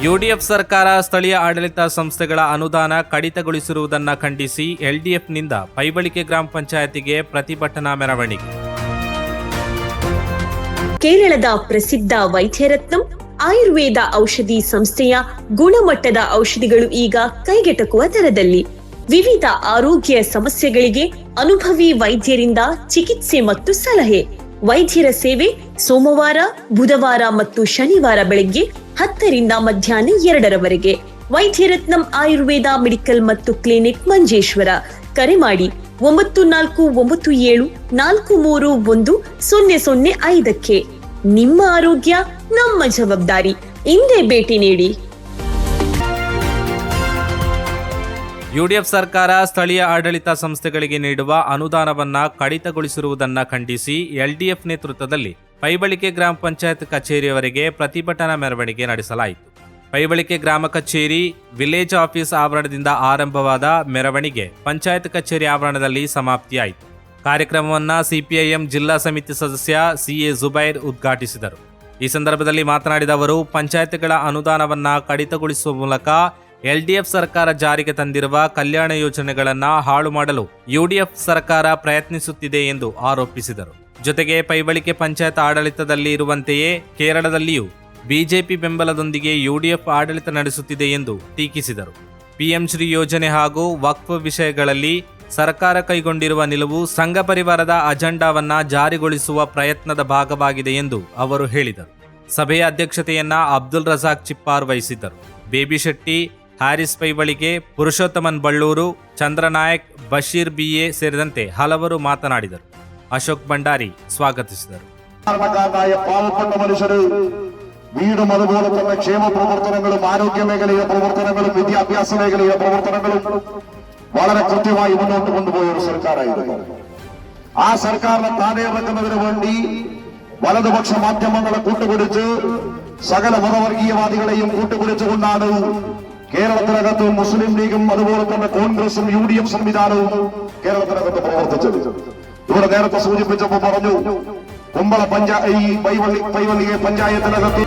UDF ಸರ್ಕಾರ ಸ್ಥಳೀಯ ಆಡಳಿತ ಸಂಸ್ಥೆಗಳ ಅನುದಾನ ಕಡಿತಗೊಳಿಸಿರುವುದನ್ನು ಖಂಡಿಸಿ ಎಲ್ಡಿಎಫ್ನಿಂದ ಪೈಬಳಿಕೆ ಗ್ರಾಮ ಪಂಚಾಯತಿಗೆ ಪ್ರತಿಭಟನಾ ಮೆರವಣಿಗೆ. ಕೇರಳದ ಪ್ರಸಿದ್ಧ ವೈದ್ಯರತ್ನಂ ಆಯುರ್ವೇದ ಔಷಧಿ ಸಂಸ್ಥೆಯ ಗುಣಮಟ್ಟದ ಔಷಧಿಗಳು ಈಗ ಕೈಗೆಟಕುವ ದರದಲ್ಲಿ. ವಿವಿಧ ಆರೋಗ್ಯ ಸಮಸ್ಯೆಗಳಿಗೆ ಅನುಭವಿ ವೈದ್ಯರಿಂದ ಚಿಕಿತ್ಸೆ ಮತ್ತು ಸಲಹೆ. ವೈದ್ಯರ ಸೇವೆ ಸೋಮವಾರ, ಬುಧವಾರ ಮತ್ತು ಶನಿವಾರ ಬೆಳಗ್ಗೆ 10ರಿಂದ ಮಧ್ಯಾಹ್ನ 2ರವರೆಗೆ. ವೈದ್ಯರತ್ನಂ ಆಯುರ್ವೇದ ಮೆಡಿಕಲ್ ಮತ್ತು ಕ್ಲಿನಿಕ್ ಮಂಜೇಶ್ವರ. ಕರೆ ಮಾಡಿ 9447431005. ನಿಮ್ಮ ಆರೋಗ್ಯ ನಮ್ಮ ಜವಾಬ್ದಾರಿ. ಇಂದೇ ಭೇಟಿ ನೀಡಿ. ಯುಡಿಎಫ್ ಸರ್ಕಾರ ಸ್ಥಳೀಯ ಆಡಳಿತ ಸಂಸ್ಥೆಗಳಿಗೆ ನೀಡುವ ಅನುದಾನವನ್ನ ಕಡಿತಗೊಳಿಸಿರುವುದನ್ನು ಖಂಡಿಸಿ ಎಲ್ಡಿಎಫ್ ನೇತೃತ್ವದಲ್ಲಿ ಪೈಬಳಿಕೆ ಗ್ರಾಮ ಪಂಚಾಯತ್ ಕಚೇರಿಯವರೆಗೆ ಪ್ರತಿಭಟನಾ ಮೆರವಣಿಗೆ ನಡೆಸಲಾಯಿತು. ಪೈಬಳಿಕೆ ಗ್ರಾಮ ಕಚೇರಿ ವಿಲೇಜ್ ಆಫೀಸ್ ಆವರಣದಿಂದ ಆರಂಭವಾದ ಮೆರವಣಿಗೆ ಪಂಚಾಯತ್ ಕಚೇರಿ ಆವರಣದಲ್ಲಿ ಸಮಾಪ್ತಿಯಾಯಿತು. ಕಾರ್ಯಕ್ರಮವನ್ನ ಸಿಪಿಐಎಂ ಜಿಲ್ಲಾ ಸಮಿತಿ ಸದಸ್ಯ ಸಿಎ ಜುಬೈರ್ ಉದ್ಘಾಟಿಸಿದರು. ಈ ಸಂದರ್ಭದಲ್ಲಿ ಮಾತನಾಡಿದ ಅವರು, ಪಂಚಾಯತ್ಗಳ ಅನುದಾನವನ್ನ ಕಡಿತಗೊಳಿಸುವ ಮೂಲಕ ಎಲ್ಡಿಎಫ್ ಸರ್ಕಾರ ಜಾರಿಗೆ ತಂದಿರುವ ಕಲ್ಯಾಣ ಯೋಜನೆಗಳನ್ನು ಹಾಳು ಮಾಡಲು ಯುಡಿಎಫ್ ಸರ್ಕಾರ ಪ್ರಯತ್ನಿಸುತ್ತಿದೆ ಎಂದು ಆರೋಪಿಸಿದರು. ಜೊತೆಗೆ ಪೈಬಳಿಕೆ ಪಂಚಾಯತ್ ಆಡಳಿತದಲ್ಲಿ ಇರುವಂತೆಯೇ ಕೇರಳದಲ್ಲಿಯೂ ಬಿಜೆಪಿ ಬೆಂಬಲದೊಂದಿಗೆ ಯುಡಿಎಫ್ ಆಡಳಿತ ನಡೆಸುತ್ತಿದೆ ಎಂದು ಟೀಕಿಸಿದರು. ಪಿಎಂ ಶ್ರೀ ಯೋಜನೆ ಹಾಗೂ ವಕ್ಫ್ ವಿಷಯಗಳಲ್ಲಿ ಸರ್ಕಾರ ಕೈಗೊಂಡಿರುವ ನಿಲುವು ಸಂಘ ಪರಿವಾರದ ಅಜೆಂಡಾವನ್ನ ಜಾರಿಗೊಳಿಸುವ ಪ್ರಯತ್ನದ ಭಾಗವಾಗಿದೆ ಎಂದು ಅವರು ಹೇಳಿದರು. ಸಭೆಯ ಅಧ್ಯಕ್ಷತೆಯನ್ನ ಅಬ್ದುಲ್ ರಜಾಕ್ ಚಿಪ್ಪಾರ್ ವಹಿಸಿದ್ದರು. ಬೇಬಿ ಶೆಟ್ಟಿ, ಹ್ಯಾರಿಸ್ ಪೈಬಳಿಕೆ, ಪುರುಷೋತ್ತಮನ್ ಬಳ್ಳೂರು, ಚಂದ್ರನಾಯಕ್, ಬಶೀರ್ ಬಿಎ ಸೇರಿದಂತೆ ಹಲವರು ಮಾತನಾಡಿದರು. ಅಶೋಕ್ ಭಂಡಾರಿ ಸ್ವಾಗತಿಸಿದರು. പാവപ്പെട്ട മനുഷ്യര് വീടും അതുപോലെ തന്നെ ക്ഷേമ പ്രവർത്തനങ്ങളും ആരോഗ്യ മേഖലയിലെ പ്രവർത്തനങ്ങളും വിദ്യാഭ്യാസ മേഖലയിലെ പ്രവർത്തനങ്ങളും വളരെ കൃത്യമായി മുന്നോട്ട് കൊണ്ടുപോയ ഒരു സർക്കാരായിരുന്നു. ആ സർക്കാരിനെ താഴെ ഇറക്കുന്നതിന് വേണ്ടി വലതുപക്ഷ മാധ്യമങ്ങളെ കൂട്ടുപിടിച്ച് സകല മതവർഗീയവാദികളെയും കൂട്ടുപിടിച്ചുകൊണ്ടാണ് കേരളത്തിനകത്ത് മുസ്ലിം ലീഗും അതുപോലെ തന്നെ കോൺഗ്രസും യുഡിഎഫ് സംവിധാനവും കേരളത്തിനകത്ത് പ്രവർത്തിച്ചത്. ഇവിടെ നേരത്തെ സൂചിപ്പിച്ചപ്പോൾ പറഞ്ഞു, കുമ്പള പഞ്ചായത്തിനകത്ത്